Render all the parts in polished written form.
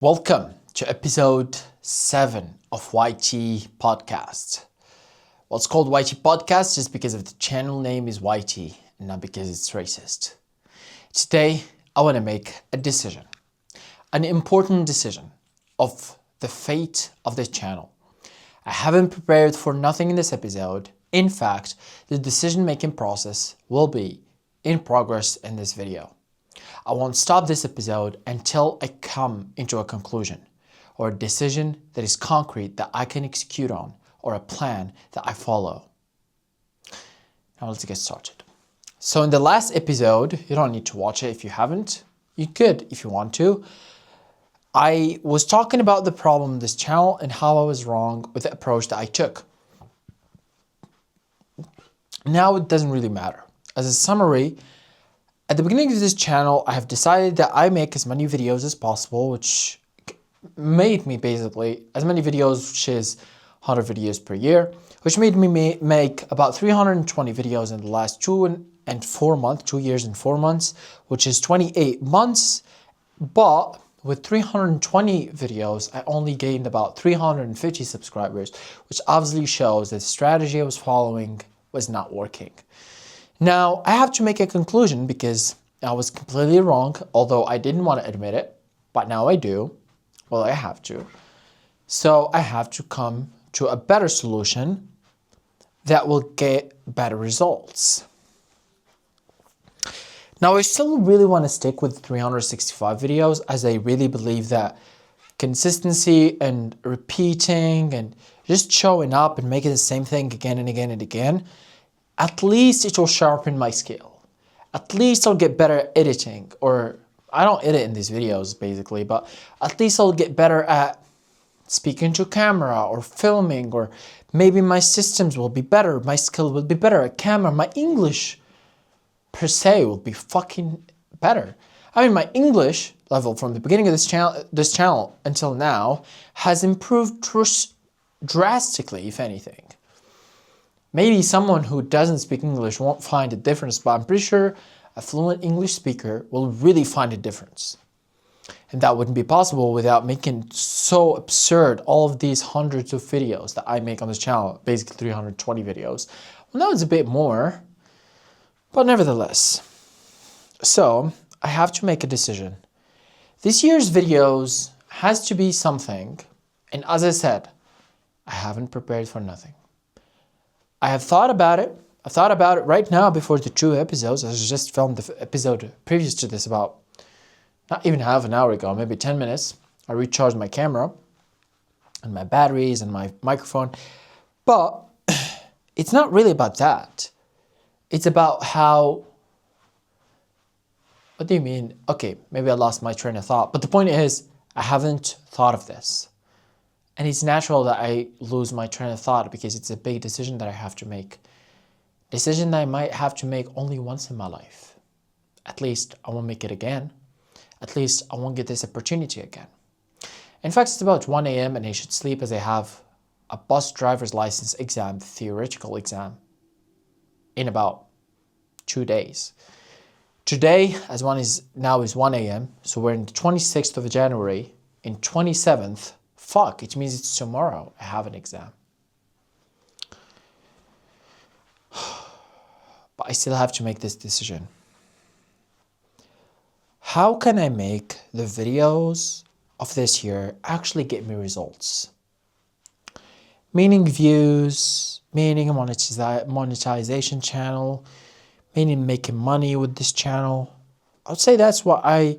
Welcome to episode 7 of WhiTeeee podcast. Well, it's called WhiTeeee podcast just because of the channel name is WhiTeeee and not because it's racist. Today, I want to make a decision, an important decision of the fate of this channel. I haven't prepared for nothing in this episode. In fact, the decision-making process will be in progress in this video. I won't stop this episode until I come into a conclusion or a decision that is concrete that I can execute on or a plan that I follow. Now let's get started. So in the last episode, you don't need to watch it if you haven't. You could if you want to. I was talking about the problem of this channel and how I was wrong with the approach that I took. Now it doesn't really matter. As a summary, at the beginning of this channel, I have decided that I make as many videos as possible, which made me basically as many videos, which is 100 videos per year, which made me make about 320 videos in the last 2 years and 4 months, which is 28 months. But with 320 videos, I only gained about 350 subscribers, which obviously shows that the strategy I was following was not working. Now, I have to make a conclusion because I was completely wrong, although I didn't want to admit it, but now I do. Well, I have to. So I have to come to a better solution that will get better results. Now, I still really want to stick with 365 videos as I really believe that consistency and repeating and just showing up and making the same thing again and again and again, at least it will sharpen my skill. At least I'll get better at editing, or I don't edit in these videos basically, but at least I'll get better at speaking to camera or filming, or maybe my systems will be better, my skill will be better at camera, my English per se will be fucking better. I mean, my English level from the beginning of this channel until now has improved drastically, if anything. Maybe someone who doesn't speak English won't find a difference, but I'm pretty sure a fluent English speaker will really find a difference. And that wouldn't be possible without making so absurd all of these hundreds of videos that I make on this channel, basically 320 videos. Well, now it's a bit more, but nevertheless. So I have to make a decision. This year's videos has to be something, and as I said, I haven't prepared for nothing. I have thought about it. I thought about it right now before the 2 episodes. I just filmed the episode previous to this about not even half an hour ago, maybe 10 minutes. I recharged my camera and my batteries and my microphone. But it's not really about that. It's about how... What do you mean? Okay, maybe I lost my train of thought. But the point is, I haven't thought of this. And it's natural that I lose my train of thought because it's a big decision that I have to make. Decision that I might have to make only once in my life. At least I won't make it again. At least I won't get this opportunity again. In fact, it's about 1 a.m. and I should sleep as I have a bus driver's license exam, the theoretical exam, in about 2 days. Today, as now is 1 a.m., so we're in the 26th of January. In 27th, fuck, it means it's tomorrow I have an exam. But I still have to make this decision. How can I make the videos of this year actually get me results? Meaning views, meaning a monetization channel, meaning making money with this channel. I would say that's what I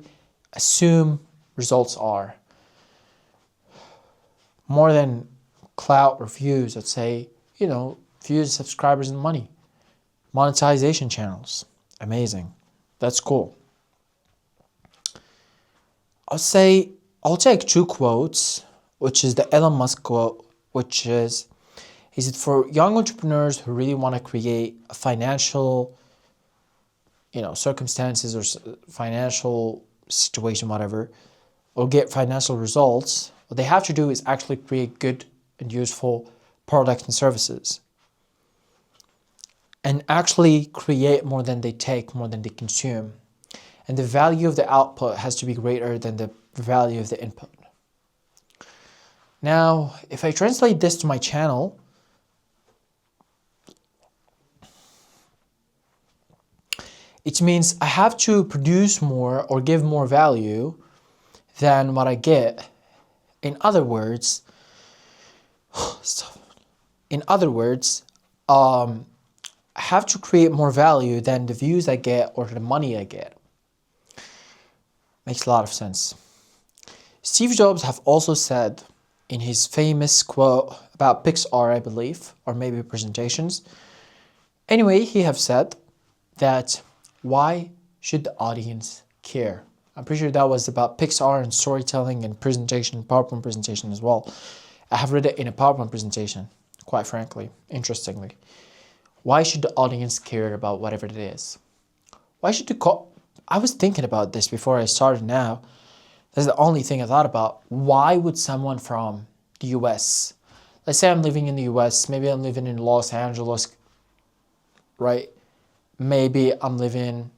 assume results are. More than clout or views, I'd say, views, subscribers, and money. Monetization channels. Amazing. That's cool. I'll take 2 quotes, which is the Elon Musk quote, which is it for young entrepreneurs who really want to create a financial, circumstances or financial situation, whatever, or get financial results. What they have to do is actually create good and useful products and services. And actually create more than they take, more than they consume. And the value of the output has to be greater than the value of the input. Now, if I translate this to my channel, it means I have to produce more or give more value than what I get. In other words, I have to create more value than the views I get or the money I get. Makes a lot of sense. Steve Jobs have also said in his famous quote about Pixar, I believe, or maybe presentations. Anyway, he have said that why should the audience care? I'm pretty sure that was about Pixar and storytelling and presentation, PowerPoint presentation as well. I have read it in a PowerPoint presentation, quite frankly, interestingly. Why should the audience care about whatever it is? Why should I was thinking about this before I started now. That's the only thing I thought about. Why would someone from the US, let's say I'm living in the US, maybe I'm living in Los Angeles, right? Maybe I'm living,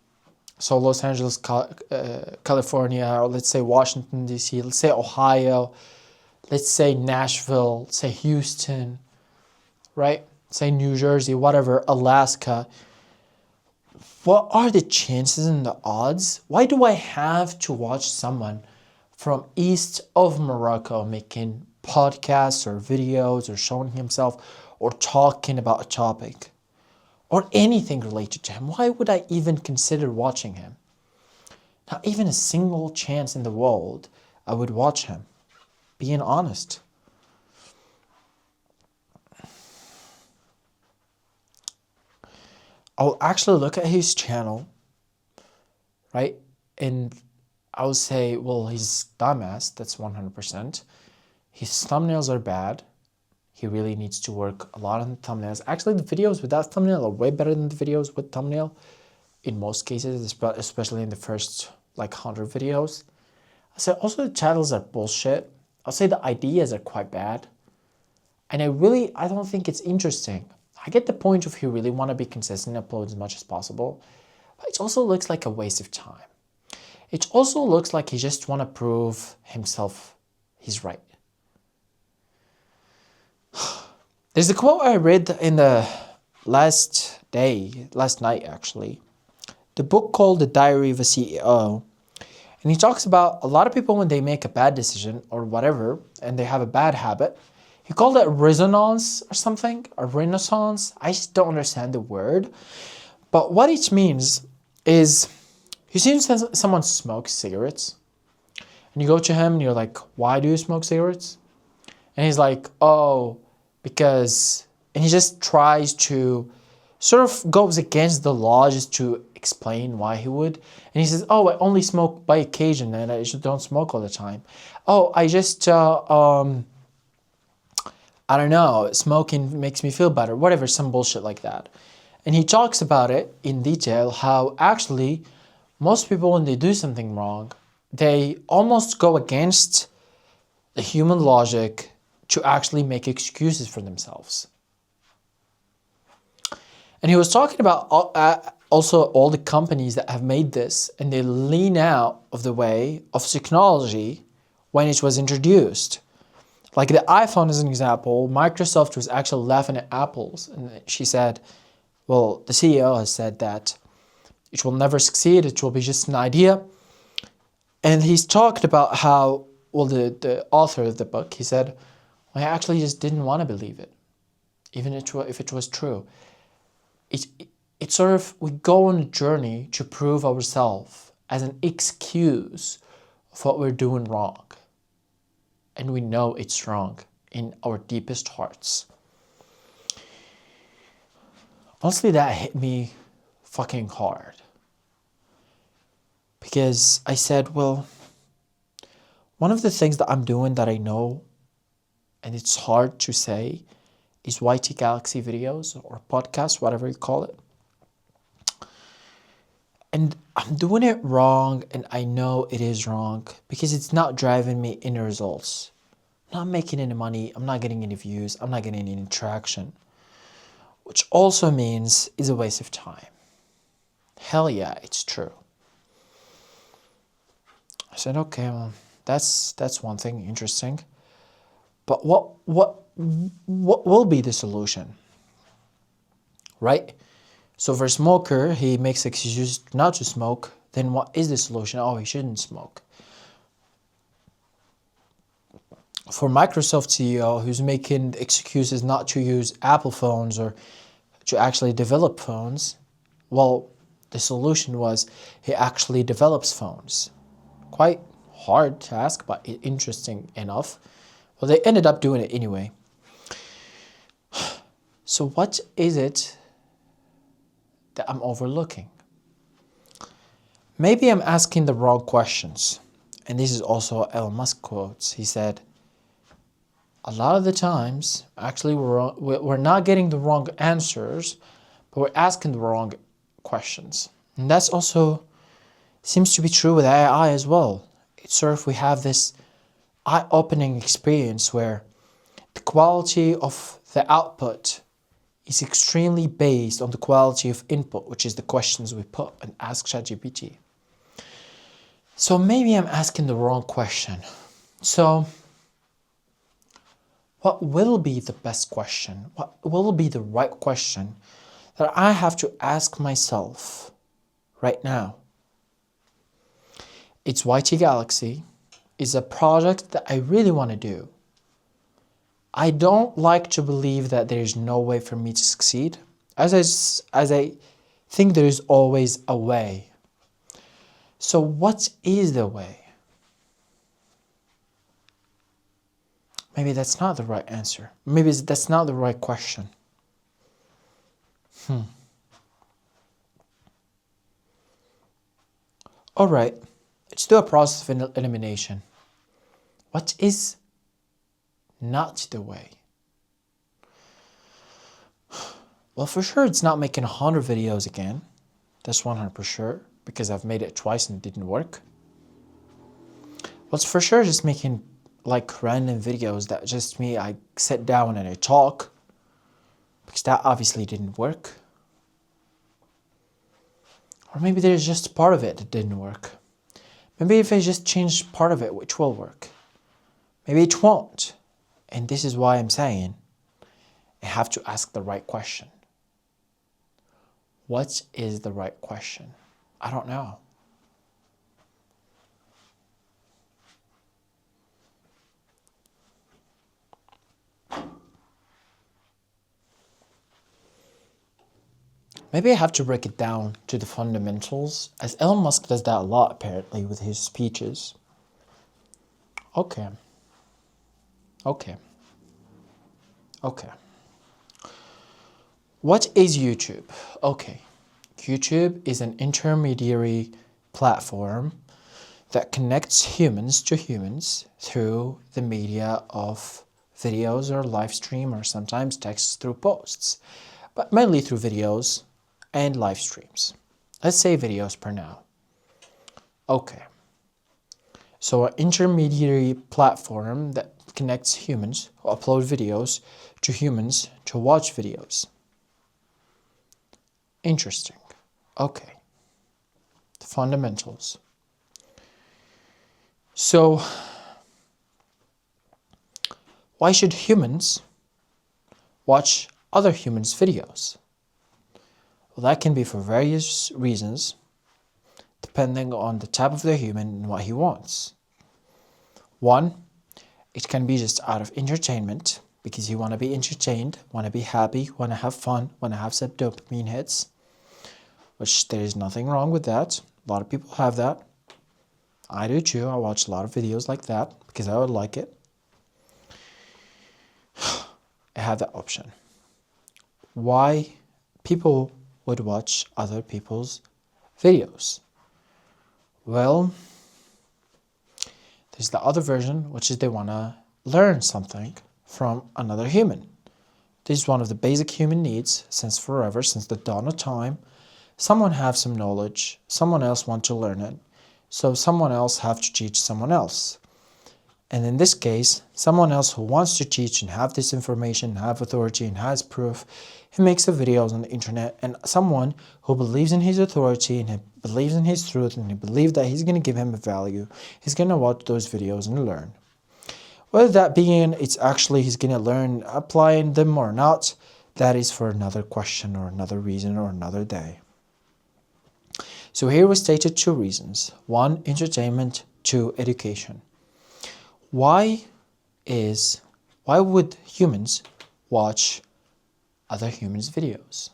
so Los Angeles, California, or let's say Washington, D.C., let's say Ohio, let's say Nashville, let's say Houston, right? Say New Jersey, whatever, Alaska. What are the chances and the odds? Why do I have to watch someone from east of Morocco making podcasts or videos or showing himself or talking about a topic or anything related to him? Why would I even consider watching him? Not even a single chance in the world I would watch him, being honest. I'll actually look at his channel, right? And I would say, well, he's dumbass, that's 100%. His thumbnails are bad. He really needs to work a lot on the thumbnails. Actually, the videos without thumbnail are way better than the videos with thumbnail. In most cases, especially in the first like 100 videos. I say also the titles are bullshit. I'll say the ideas are quite bad. And I don't think it's interesting. I get the point if you really want to be consistent and upload as much as possible. But it also looks like a waste of time. It also looks like he just want to prove himself he's right. There's a quote I read in the last night actually. The book called The Diary of a CEO. And he talks about a lot of people when they make a bad decision or whatever, and they have a bad habit, he called it resonance or something, or renaissance. I just don't understand the word. But what it means is, you see someone smokes cigarettes, and you go to him and you're like, why do you smoke cigarettes? And he's like, oh, because, and he just tries to, sort of goes against the law just to explain why he would. And he says, oh, I only smoke by occasion and I just don't smoke all the time. Oh, I just, I don't know, smoking makes me feel better, whatever, some bullshit like that. And he talks about it in detail, how actually most people when they do something wrong, they almost go against the human logic to actually make excuses for themselves. And he was talking about also all the companies that have made this, and they lean out of the way of technology when it was introduced. Like the iPhone as an example, Microsoft was actually laughing at Apple's, and she said, well, the CEO has said that it will never succeed, it will be just an idea. And he's talked about how, well, the author of the book, he said, well, I actually just didn't want to believe it, even if it was true. It's sort of, we go on a journey to prove ourselves as an excuse of what we're doing wrong. And we know it's wrong in our deepest hearts. Honestly, that hit me fucking hard. Because I said, well, one of the things that I'm doing that I know, and it's hard to say, is WhiTeeee Galaxy videos or podcasts, whatever you call it. And I'm doing it wrong, and I know it is wrong because it's not driving me any results. I'm not making any money, I'm not getting any views, I'm not getting any interaction. Which also means it's a waste of time. Hell yeah, it's true. I said, okay, well, that's one thing interesting. But what will be the solution? Right? So for a smoker, he makes excuses not to smoke. Then what is the solution? Oh, he shouldn't smoke. For Microsoft CEO who's making excuses not to use Apple phones or to actually develop phones, well, the solution was he actually develops phones. Quite hard task, but interesting enough. Well, they ended up doing it anyway. So what is it that I'm overlooking? Maybe I'm asking the wrong questions. And this is also Elon Musk quotes. He said, a lot of the times, actually, we're not getting the wrong answers, but we're asking the wrong questions. And that's also seems to be true with AI as well. It's sort of we have this eye-opening experience where the quality of the output is extremely based on the quality of input, which is the questions we put and ask ChatGPT. So maybe I'm asking the wrong question. So what will be the best question? What will be the right question that I have to ask myself right now? It's WhiTeeee Galaxy. It's a project that I really want to do. I don't like to believe that there's no way for me to succeed, as I think there is always a way. So what is the way? Maybe that's not the right answer. Maybe that's not the right question. All right, let's do a process of elimination. What is not the way? Well, for sure, it's not making 100 videos again. That's 100% sure, because I've made it twice and it didn't work. Well, it's for sure just making like random videos that just me, I sit down and I talk, because that obviously didn't work. Or maybe there's just part of it that didn't work. Maybe if I just change part of it, which will work. Maybe it won't. And this is why I'm saying I have to ask the right question. What is the right question? I don't know. Maybe I have to break it down to the fundamentals, as Elon Musk does that a lot apparently with his speeches. Okay. What is YouTube? Okay. YouTube is an intermediary platform that connects humans to humans through the media of videos or live stream, or sometimes text through posts, but mainly through videos and live streams. Let's say videos per now. Okay. So an intermediary platform that connects humans who upload videos to humans to watch videos. Interesting. Okay. The fundamentals. So why should humans watch other humans' videos? Well, that can be for various reasons, depending on the type of the human and what he wants. One, it can be just out of entertainment, because you want to be entertained, want to be happy, want to have fun, want to have some dopamine hits, which there is nothing wrong with that. A lot of people have that. I do too. I watch a lot of videos like that because I would like it. I have that option. Why people would watch other people's videos? Well, there's the other version, which is they want to learn something from another human. This is one of the basic human needs since forever, since the dawn of time. Someone have some knowledge, someone else want to learn it, so someone else have to teach someone else. And in this case, someone else who wants to teach and have this information, have authority and has proof, he makes the videos on the internet, and someone who believes in his authority and he believes in his truth and he believes that he's going to give him a value, he's going to watch those videos and learn. Whether that being it's actually he's gonna learn applying them or not, that is for another question or another reason or another day. So here we stated 2 reasons. 1, entertainment. 2, education. Why would humans watch other humans' videos?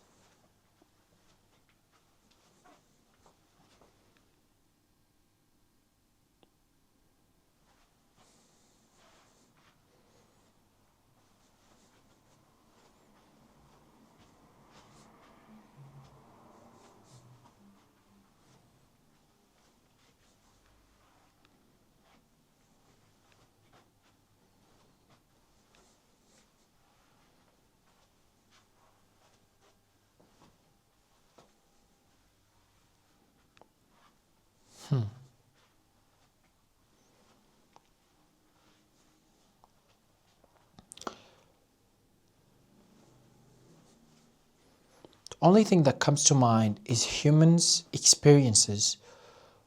Only thing that comes to mind is humans' experiences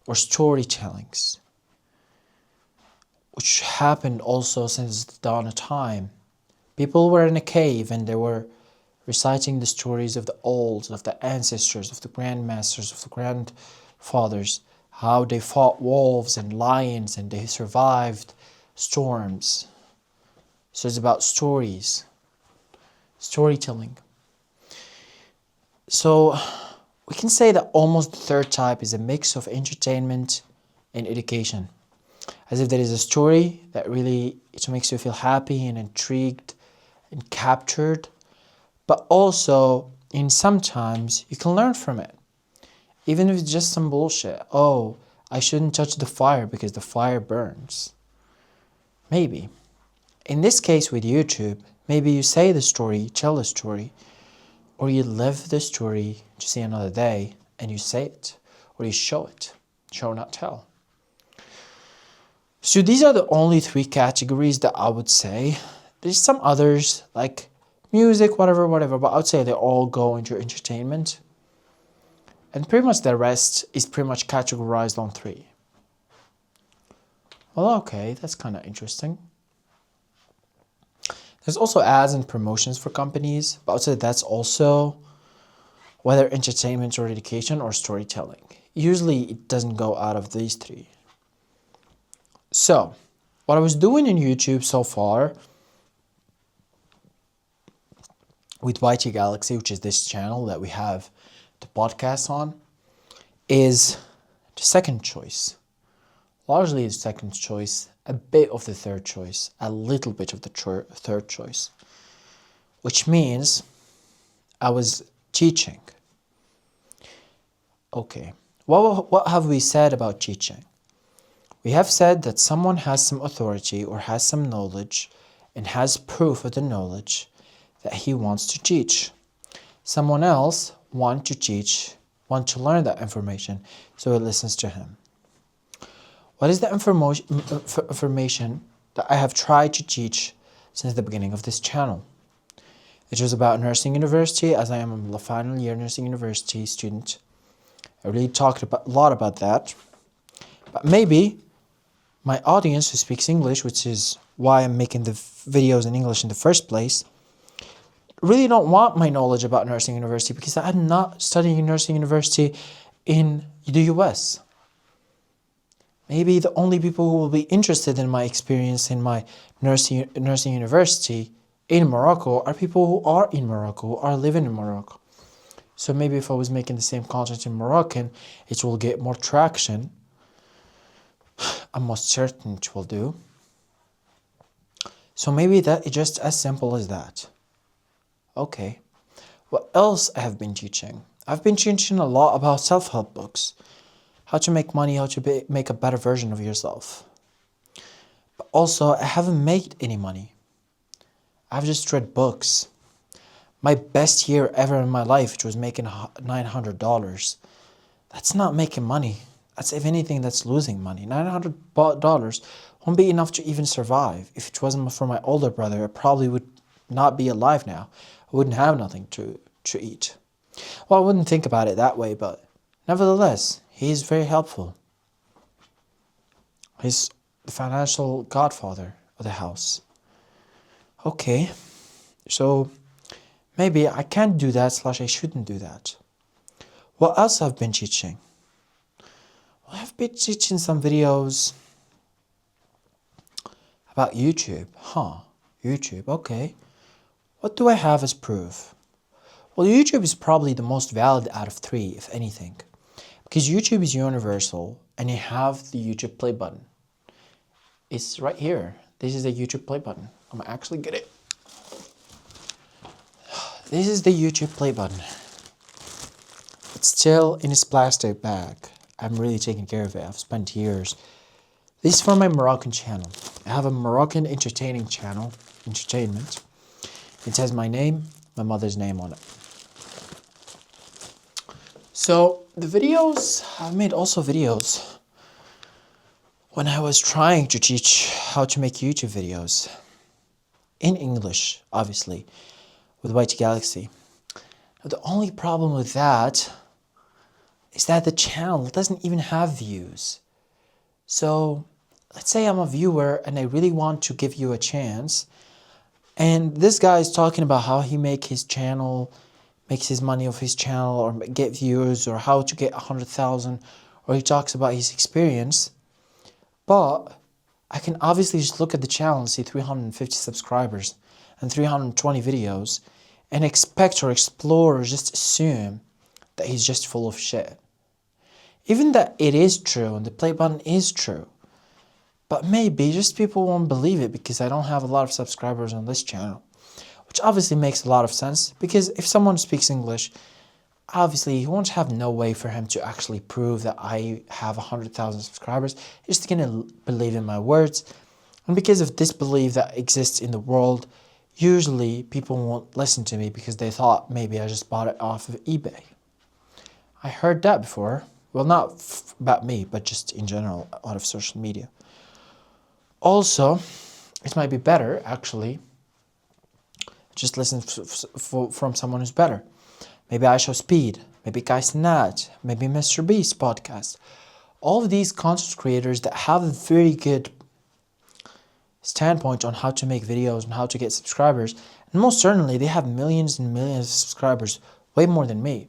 or storytellings, which happened also since the dawn of time. People were in a cave and they were reciting the stories of the old, of the ancestors, of the grandmasters, of the grandfathers, how they fought wolves and lions and they survived storms. So it's about stories, storytelling. So we can say that almost the third type is a mix of entertainment and education. As if there is a story that really it makes you feel happy and intrigued and captured, but also in sometimes you can learn from it. Even if it's just some bullshit. Oh, I shouldn't touch the fire because the fire burns. Maybe. In this case with YouTube, maybe you say the story, you tell the story, or you live the story to see another day and you say it, or you show it. Show, not tell. So these are the only 3 categories that I would say. There's some others like music, whatever, but I would say they all go into entertainment. And pretty much the rest is pretty much categorized on 3. Well, okay, that's kind of interesting. There's also ads and promotions for companies, but I would say that's also whether entertainment or education or storytelling. Usually it doesn't go out of these 3. So, what I was doing in YouTube so far with WhiTeeee Galaxy, which is this channel that we have the podcast on, is the second choice. Largely the second choice, a bit of the third choice, a little bit of the third choice, which means I was teaching. Okay, what have we said about teaching? We have said that someone has some authority or has some knowledge and has proof of the knowledge that he wants to teach. Someone else wants to teach, wants to learn that information, so he listens to him. What is the information that I have tried to teach since the beginning of this channel? It was about nursing university, as I am a final year nursing university student. I really talked a lot about that. But maybe my audience who speaks English, which is why I'm making the videos in English in the first place, really don't want my knowledge about nursing university because I'm not studying nursing university in the US. Maybe the only people who will be interested in my experience in my nursing university in Morocco are people who are in Morocco, who are living in Morocco. So maybe if I was making the same content in Moroccan, it will get more traction. I'm most certain it will do. So maybe that is just as simple as that. Okay. What else I have been teaching? I've been teaching a lot about self-help books. How to make money, how to make a better version of yourself. But also, I haven't made any money. I've just read books. My best year ever in my life, which was making $900. That's not making money. That's, if anything, that's losing money. $900 won't be enough to even survive. If it wasn't for my older brother, I probably would not be alive now. I wouldn't have nothing to eat. Well, I wouldn't think about it that way, but nevertheless, he is very helpful. He's the financial godfather of the house. Okay, so maybe I can't do that / I shouldn't do that. What else I've been teaching? Well, I've been teaching some videos about YouTube. YouTube, okay. What do I have as proof? Well, YouTube is probably the most valid out of 3, if anything. Because YouTube is universal, and you have the YouTube play button. It's right here. This is the YouTube play button. I'm gonna actually get it. This is the YouTube play button. It's still in its plastic bag. I'm really taking care of it. I've spent years. This is for my Moroccan channel. I have a Moroccan entertainment. It has my name, my mother's name on it. So the videos, I've made also videos when I was trying to teach how to make YouTube videos. In English, obviously, with WhiTeeee Galaxy. Now, the only problem with that is that the channel doesn't even have views. So let's say I'm a viewer and I really want to give you a chance, and this guy is talking about how he makes his money off his channel, or get views, or how to get 100,000, or he talks about his experience. But I can obviously just look at the channel and see 350 subscribers and 320 videos and expect or explore or just assume that he's just full of shit. Even that it is true and the play button is true, but maybe just people won't believe it because I don't have a lot of subscribers on this channel, which obviously makes a lot of sense, because if someone speaks English, obviously he won't have no way for him to actually prove that I have 100,000 subscribers. He's just gonna believe in my words, and because of this belief that exists in the world, usually people won't listen to me because they thought maybe I just bought it off of eBay. I heard that before. Well, not about me, but just in general, out of social media. Also, it might be better, actually, just listen from someone who's better. Maybe I Show Speed, maybe Guys Nat, maybe Mr. Beast podcast. All of these content creators that have a very good standpoint on how to make videos and how to get subscribers, and most certainly they have millions and millions of subscribers, way more than me.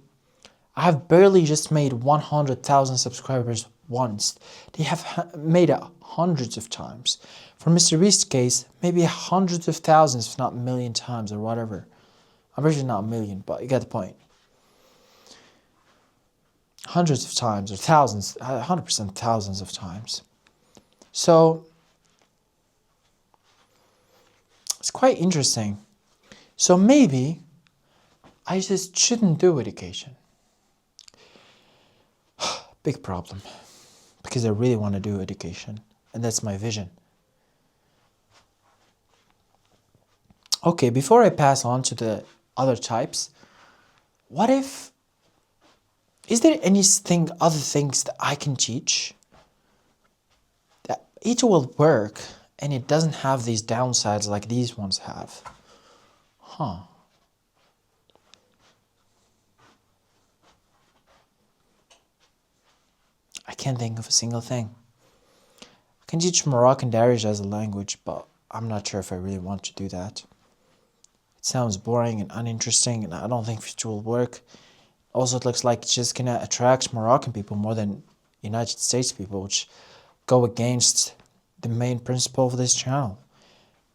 I have barely just made 100,000 subscribers once. They have made it hundreds of times. For Mr. Beast's case, maybe hundreds of thousands, if not a million times or whatever. I'm pretty sure not a million, but you get the point. Hundreds of times or thousands, 100% thousands of times. So it's quite interesting. So maybe I just shouldn't do education. Big problem, because I really want to do education, and that's my vision. Okay, before I pass on to the other types, what if, is there anything, other things that I can teach that it will work and it doesn't have these downsides like these ones have? I can't think of a single thing. I can teach Moroccan Darija as a language, but I'm not sure if I really want to do that. It sounds boring and uninteresting, and I don't think it will work. Also, it looks like it's just gonna attract Moroccan people more than United States people, which go against the main principle of this channel.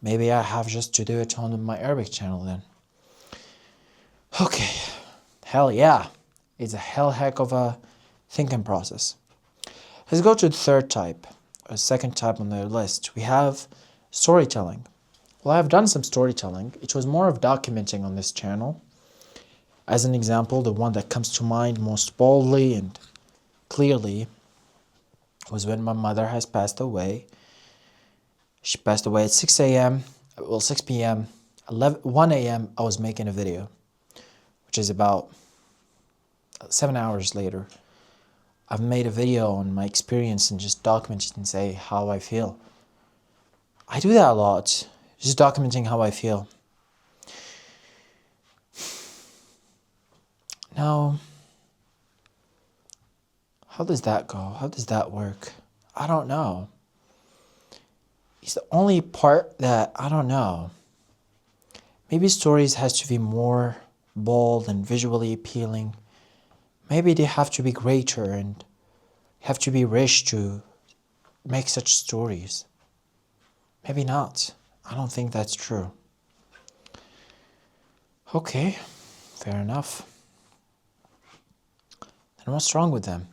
Maybe I have just to do it on my Arabic channel then. Okay, hell yeah. It's a hell heck of a thinking process. Let's go to the third type, a second type on the list. We have storytelling. Well, I've done some storytelling. It was more of documenting on this channel. As an example, the one that comes to mind most boldly and clearly was when my mother has passed away. She passed away at 6 a.m., well, 6 p.m., 1 a.m. I was making a video, which is about 7 hours later. I've made a video on my experience and just document it and say how I feel. I do that a lot, just documenting how I feel. Now, how does that go? How does that work? I don't know. is the only part that, I don't know, maybe stories has to be more bold and visually appealing. Maybe they have to be greater and have to be rich to make such stories. Maybe not. I don't think that's true. Okay, fair enough. Then what's wrong with them?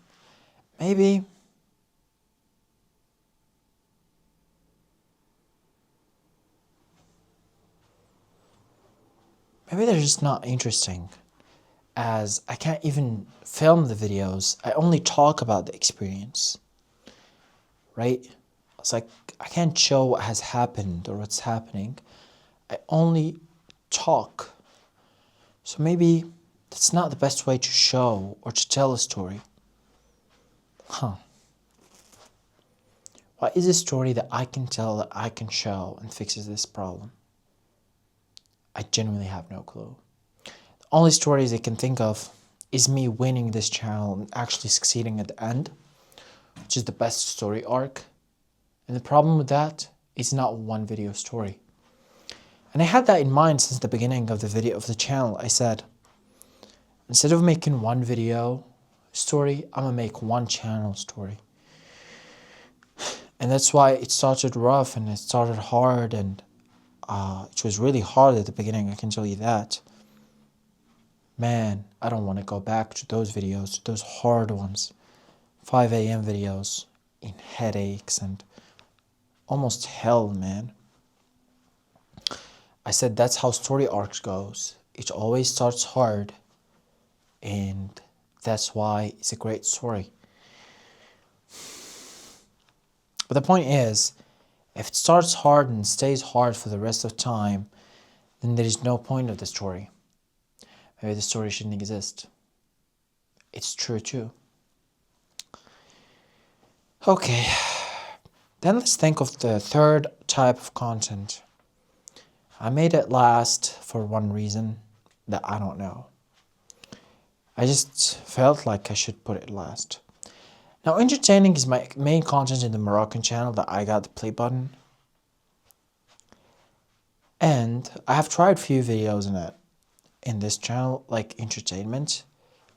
Maybe they're just not interesting, as I can't even film the videos. I only talk about the experience, right? It's like I can't show what has happened or what's happening. I only talk. So maybe that's not the best way to show or to tell a story. What is a story that I can tell, that I can show and fixes this problem? I genuinely have no clue. The only stories I can think of is me winning this channel and actually succeeding at the end, which is the best story arc. And the problem with that is not one video story. And I had that in mind since the beginning of the video of the channel. I said, instead of making one video story, I'm gonna make one channel story. And that's why it started rough and it started hard, and it was really hard at the beginning, I can tell you that. Man, I don't want to go back to those videos, those hard ones. 5 a.m. videos in headaches and almost hell, man. I said that's how story arcs goes. It always starts hard, and that's why it's a great story. But the point is, if it starts hard and stays hard for the rest of time, then there is no point of the story. Maybe the story shouldn't exist. It's true too. Okay, then let's think of the third type of content. I made it last for one reason that I don't know. I just felt like I should put it last. Now, entertaining is my main content in the Moroccan channel that I got the play button. And I have tried few videos in this channel, like entertainment.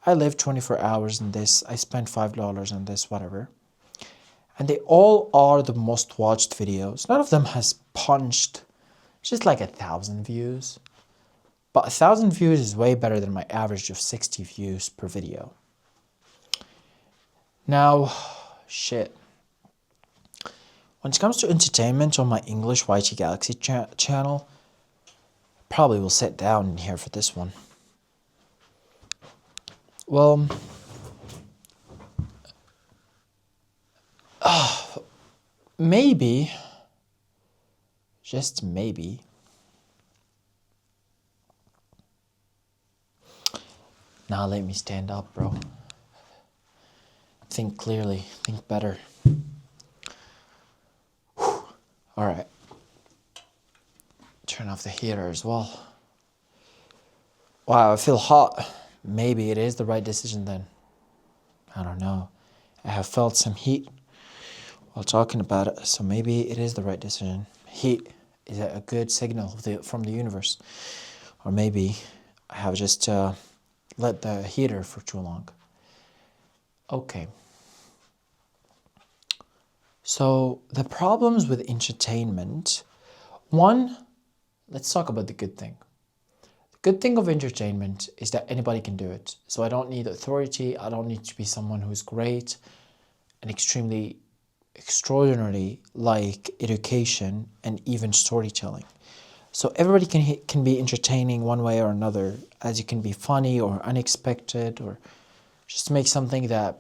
I live 24 hours in this. I spent $5 on this, whatever. And they all are the most watched videos. None of them has punched just like 1,000 views. But 1,000 views is way better than my average of 60 views per video. Now, shit. When it comes to entertainment on my English WhiTeeee Galaxy channel, probably will sit down in here for this one. Well, maybe, just maybe, now let me stand up, bro. Think clearly, think better. Alright. Turn off the heater as well. Wow, I feel hot. Maybe it is the right decision then. I don't know. I have felt some heat while talking about it, so maybe it is the right decision. Heat is a good signal from the universe. Or maybe I have just let the heater for too long. Okay. So the problems with entertainment, one, let's talk about the good thing. The good thing of entertainment is that anybody can do it. So I don't need authority. I don't need to be someone who's great and extraordinarily like education and even storytelling. So everybody can be entertaining one way or another, as you can be funny or unexpected or just make something that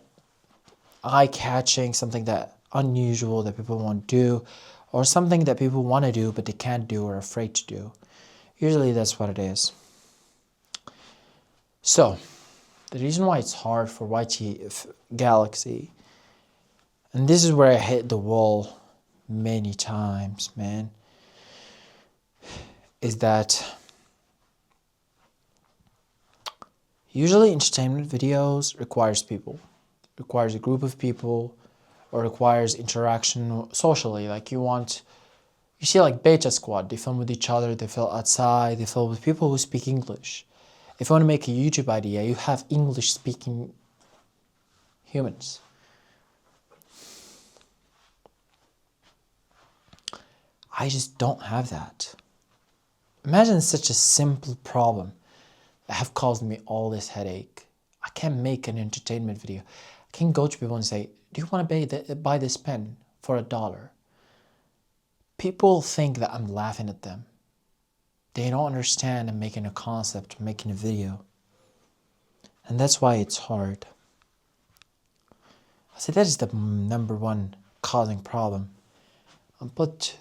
eye-catching, something that unusual that people won't do, or something that people want to do but they can't do or are afraid to do. Usually that's what it is. So the reason why it's hard for WhiTeeee Galaxy, and this is where I hit the wall many times, man, is that usually entertainment videos requires people, requires a group of people, or requires interaction socially. Like you want You see like Beta Squad, they film with each other, they film outside, they film with people who speak English. If you want to make a YouTube idea, you have English speaking humans. I just don't have that. Imagine such a simple problem that have caused me all this headache. I can't make an entertainment video. I can go to people and say, do you want to buy this pen for $1? People think that I'm laughing at them. They don't understand I'm making a concept, I'm making a video. And that's why it's hard. I say that is the number one causing problem. I'll put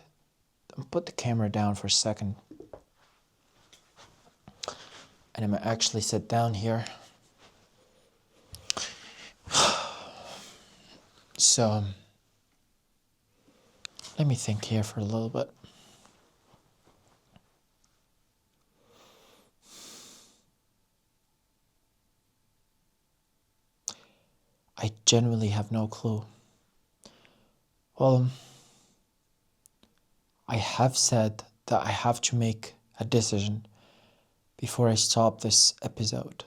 the camera down for a second. And I'm gonna actually sit down here. So, let me think here for a little bit. I genuinely have no clue. Well, I have said that I have to make a decision before I stop this episode.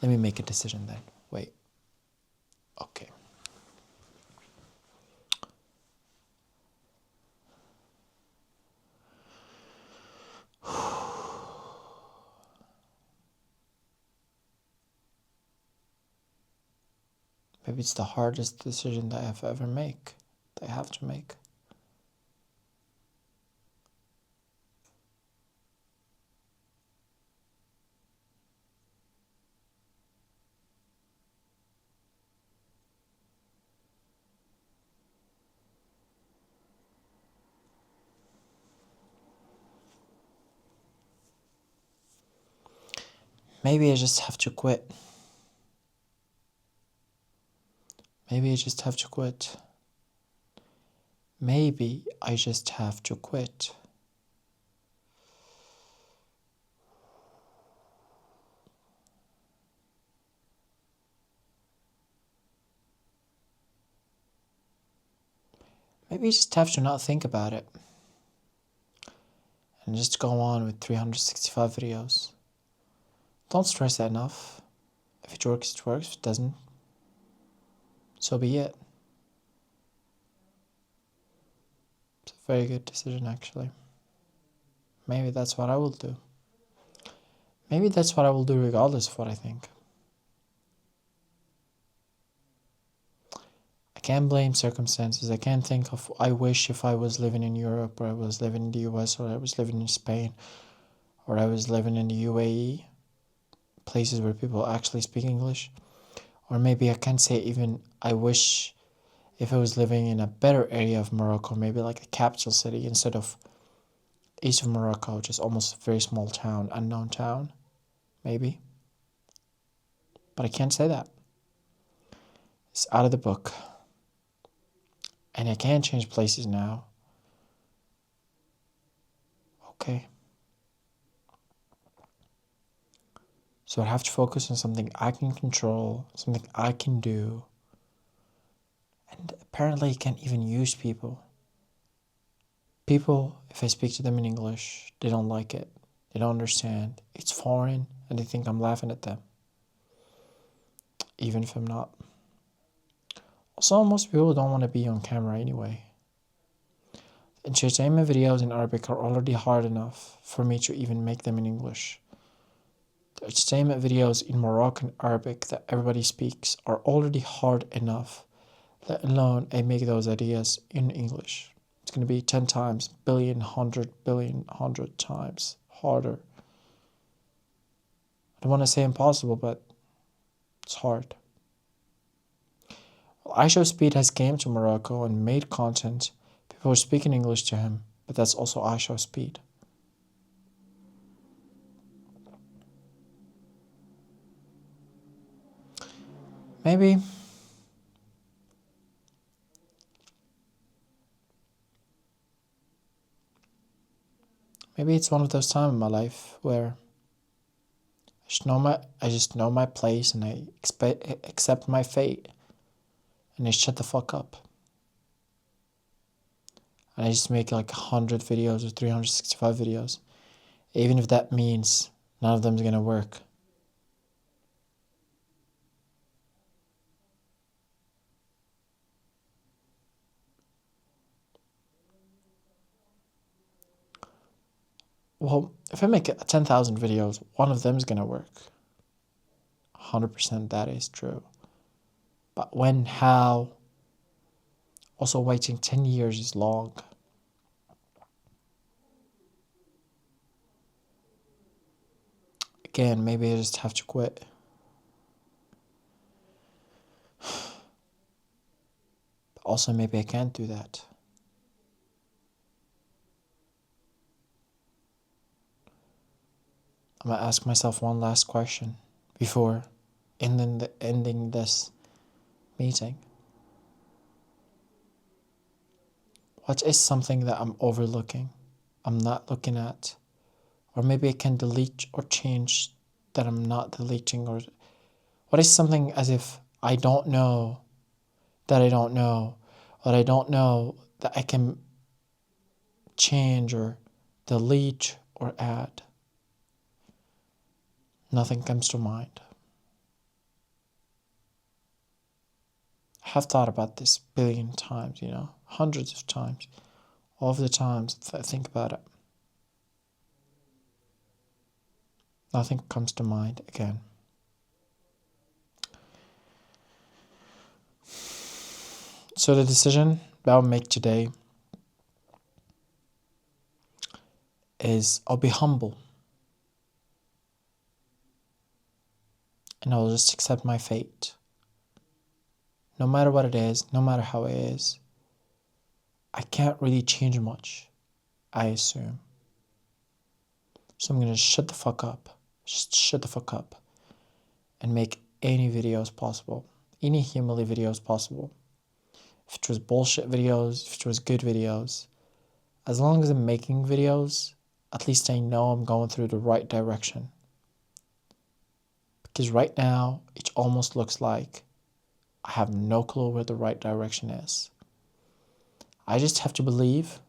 Let me make a decision then. Wait. Okay. Maybe it's the hardest decision that I have ever make. That I have to make. Maybe I just have to quit. Maybe I just have to quit. Maybe I just have to quit. Maybe you just have to not think about it. And just go on with 365 videos. Don't stress that enough. If it works, it works. If it doesn't, so be it. It's a very good decision, actually. Maybe that's what I will do. Maybe that's what I will do regardless of what I think. I can't blame circumstances. I can't think of, I wish if I was living in Europe, or I was living in the US, or I was living in Spain, or I was living in the UAE, places where people actually speak English. Or maybe I can say even, I wish if I was living in a better area of Morocco, maybe like a capital city instead of east of Morocco, which is almost a very small town, unknown town, maybe. But I can't say that. It's out of the book. And I can't change places now. Okay. So I have to focus on something I can control, something I can do. And apparently I can't even use people. People, if I speak to them in English, they don't like it. They don't understand. It's foreign and they think I'm laughing at them. Even if I'm not. Also, most people don't want to be on camera anyway. Entertainment videos in Arabic are already hard enough for me to even make them in English. The entertainment videos in Moroccan Arabic that everybody speaks are already hard enough, let alone I make those ideas in English. It's going to be 10 times, billion, 100 times harder. I don't want to say impossible, but it's hard. Well, iShowSpeed has came to Morocco and made content. People are speaking English to him, but that's also iShowSpeed. Maybe it's one of those times in my life where I just know my place and I accept my fate and I shut the fuck up. and I just make like 100 videos or 365 videos, even if that means none of them is gonna work. Well, if I make 10,000 videos, one of them is gonna work. 100% that is true. But when, how? Also, waiting 10 years is long. Again, maybe I just have to quit. But also, maybe I can't do that. I'm gonna ask myself one last question before ending this meeting. What is something that I'm overlooking, I'm not looking at? Or maybe I can delete or change that I'm not deleting? Or what is something as if I don't know that I don't know, or I don't know that I can change or delete or add? Nothing comes to mind. I have thought about this a billion times, hundreds of times. All of the times I think about it, nothing comes to mind again. So the decision that I'll make today is I'll be humble. And I'll just accept my fate. No matter what it is, no matter how it is, I can't really change much, I assume. So I'm gonna shut the fuck up. Just shut the fuck up. And make any videos possible. Any humility videos possible. If it was bullshit videos, if it was good videos. As long as I'm making videos, at least I know I'm going through the right direction. Because right now, it almost looks like I have no clue where the right direction is. I just have to believe,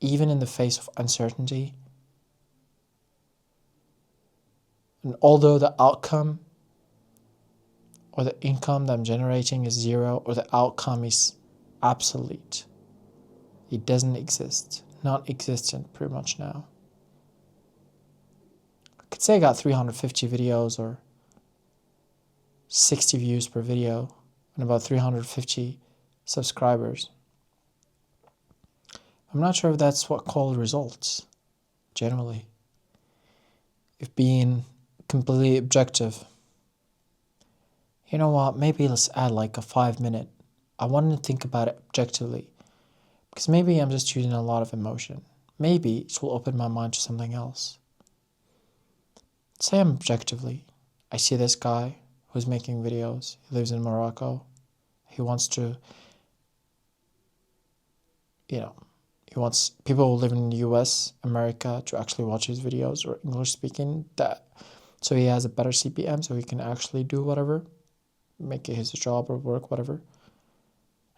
even in the face of uncertainty, and although the outcome or the income that I'm generating is zero, or the outcome is obsolete, it doesn't exist, non-existent pretty much now. I could say I got 350 videos or 60 views per video and about 350 subscribers. I'm not sure if that's what called results, generally. If being completely objective, you know what, maybe let's add like a 5 minute. I wanted to think about it objectively, because maybe I'm just using a lot of emotion. Maybe it will open my mind to something else. Say I'm objectively, I see this guy who's making videos. He lives in Morocco. He wants to, he wants people who live in the US, America, to actually watch his videos, or English speaking, so he has a better CPM, so he can actually do whatever, make it his job or work, whatever.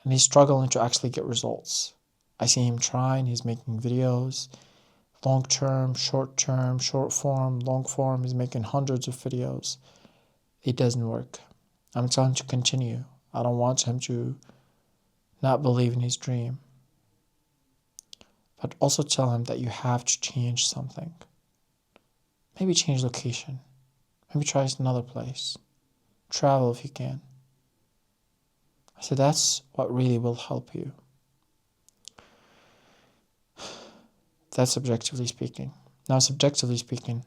And he's struggling to actually get results. I see him trying, he's making videos, long term, short form, long form. He's making hundreds of videos. It doesn't work. I'm telling him to continue. I don't want him to not believe in his dream. But also tell him that you have to change something. Maybe change location. Maybe try another place. Travel if you can. I said that's what really will help you. That's objectively speaking. Now, subjectively speaking,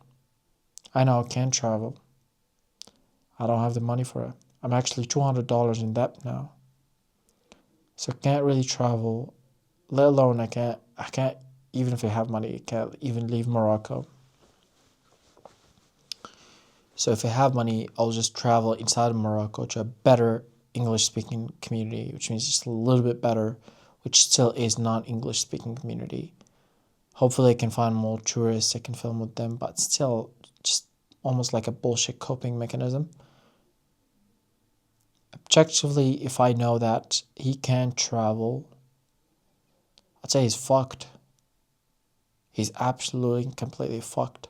I know I can't travel. I don't have the money for it. I'm actually $200 in debt now. So I can't really travel, let alone I can't, even if I have money, I can't even leave Morocco. So if I have money, I'll just travel inside of Morocco to a better English-speaking community, which means just a little bit better, which still is non-English-speaking community. Hopefully I can find more tourists, I can film with them, but still just almost like a bullshit coping mechanism. Objectively, if I know that he can travel, I'd say he's fucked. He's absolutely and completely fucked.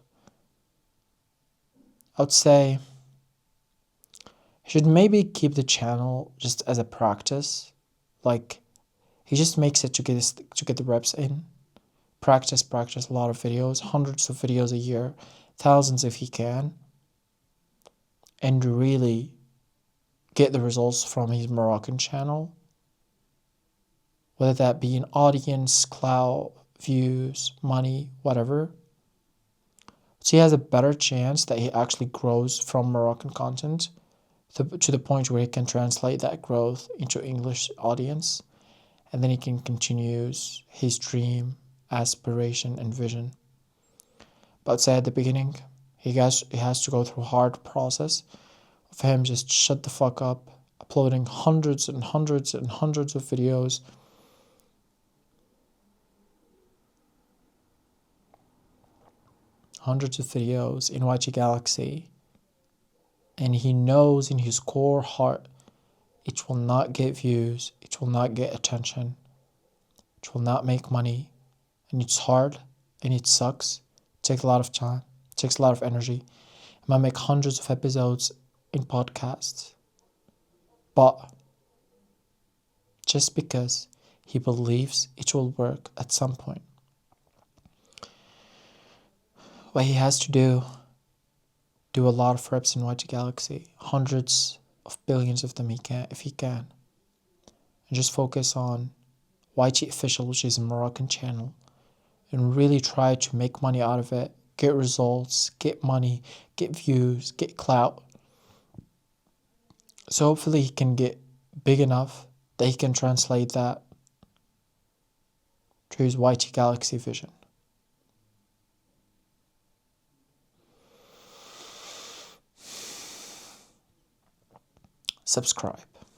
I would say he should maybe keep the channel just as a practice. Like, he just makes it to get the reps in. Practice a lot of videos, hundreds of videos a year, thousands if he can, and really get the results from his Moroccan channel. Whether that be an audience, clout, views, money, whatever. So he has a better chance that he actually grows from Moroccan content to the point where he can translate that growth into English audience, and then he can continue his dream, aspiration, and vision. But I'd say at the beginning, he has to go through a hard process of him just shut the fuck up, uploading hundreds and hundreds and hundreds of videos. Hundreds of videos in WhiTeeee Galaxy. And he knows in his core heart it will not get views, it will not get attention, it will not make money, and it's hard, and it sucks. It takes a lot of time, it takes a lot of energy. It might make hundreds of episodes in podcasts, but just because he believes it will work at some point, what he has to do a lot of reps in WhiTeeee Galaxy, hundreds of billions of them if he can, and just focus on WhiTeeee Official, which is a Moroccan channel, and really try to make money out of it, get results, get money, get views, get clout. So hopefully he can get big enough that he can translate that to his WhiTeeee Galaxy vision. Subscribe.